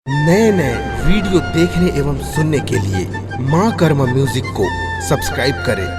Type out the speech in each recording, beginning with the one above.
नए नए वीडियो देखने एवं सुनने के लिए माँ कर्मा म्यूजिक को सब्सक्राइब करें।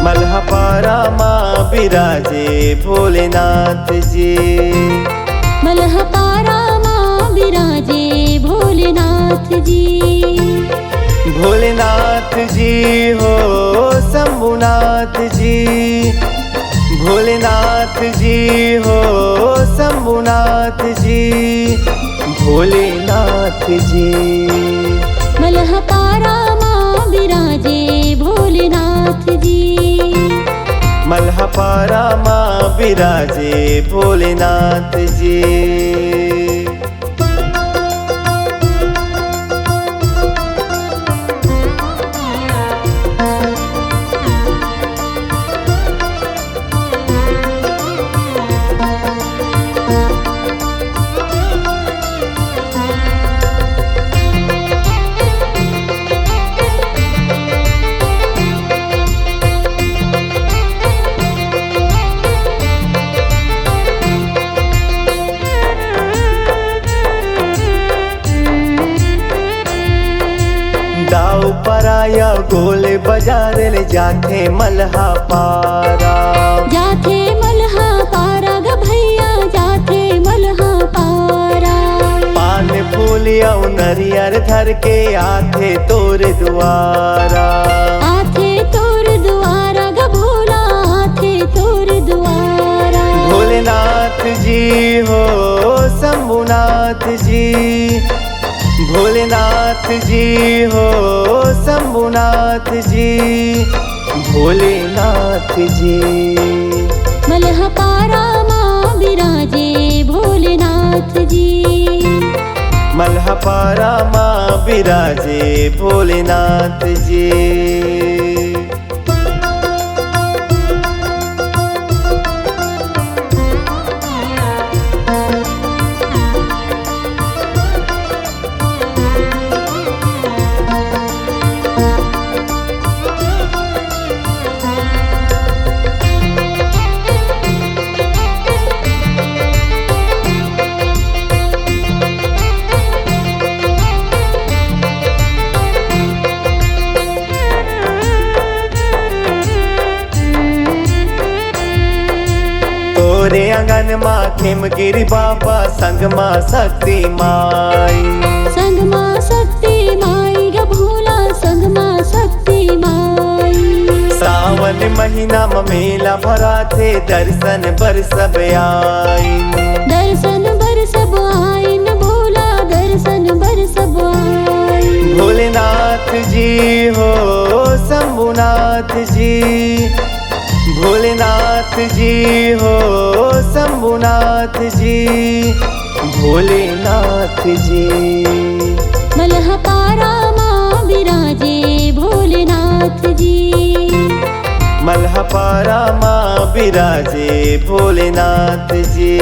मलहपारा माँ बिराजे भोलेनाथ जी। मलहपारा माँ बिराजे भोलेनाथ जी। भोलेनाथ जी हो शंभुनाथ जी। भोलेनाथ जी हो शंभुनाथ जी। भोलेनाथ जी। मलहपारा माँ बिराजे भोलेनाथ जी। मलहपारा माँ बिराजे भोलेनाथ जी। दाव पराया गोले बाजार ले जाते मलहपारा। जाते मलहपारा ग भैया जाते मलहपारा। पान फूलिया नरियर धर के आथे तोर द्वारा। आथे तोर द्वारा ग भोला आथे तोर द्वारा। भोलेनाथ जी हो शंभुनाथ जी। भोलेनाथ जी हो शंभुनाथ जी। भोलेनाथ जी। मलहपारा माँ बिराजे भोलेनाथ जी। मलहपारा माँ बिराजे भोलेनाथ जी। तोरे आंगन माँ खेमगिरी बाबा संग माँ शक्ति माई। संग माँ शक्ति माई ग भोला संग माँ शक्ति माई। सावन महीना में मेला भरा थे दर्शन बर सब आई। दर्शन बर सब आइन भोला दर्शन बर सब आइन। भोलेनाथ जी हो शंभुनाथ जी। भोलेनाथ जी हो शंभुनाथ जी। भोलेनाथ जी। मलहपारा माँ बिराजे भोलेनाथ जी। मलहपारा माँ बिराजे भोलेनाथ जी।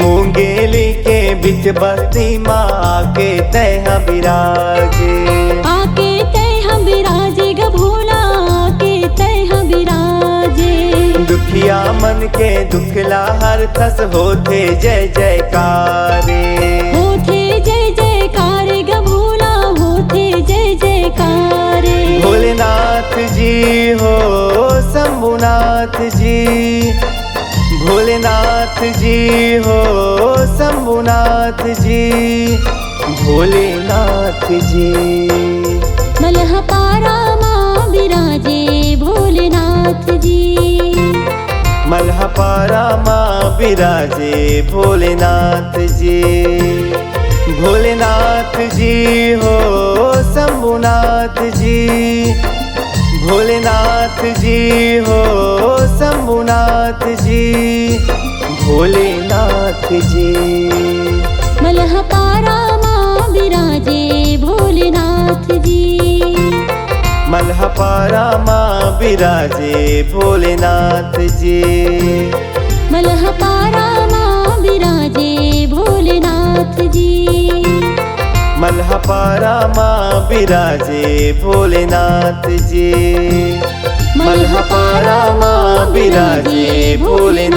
मूंगेली के बिच बस्ती माँ आके तैहा बिराजे। आके तैहा बिराजे ग भोला आके तैहा बिराजे। दुखिया मन के दुखला हर थस होते जय जयकारे। होते जय जयकारे ग भोला हो शंभुनाथ जी, भोलेनाथ जी हो शंभुनाथ जी, भोलेनाथ जी। मलहपारा माँ विराजे भोलेनाथ जी, मलहपारा माँ विराजे भोलेनाथ जी, भोलेनाथ जी हो शंभुनाथ जी, भोलेनाथ जी हो शंभुनाथ जी, भोलेनाथ जी। मलहपारा माँ विराजे भोलेनाथ जी, मलहपारा माँ विराजे भोलेनाथ जी, मलहपारा माँ विराजे भोलेनाथ जी, मलहपारा माँ विराजे भोलेनाथ जी, मलहपारा माँ विराजे भोलेनाथ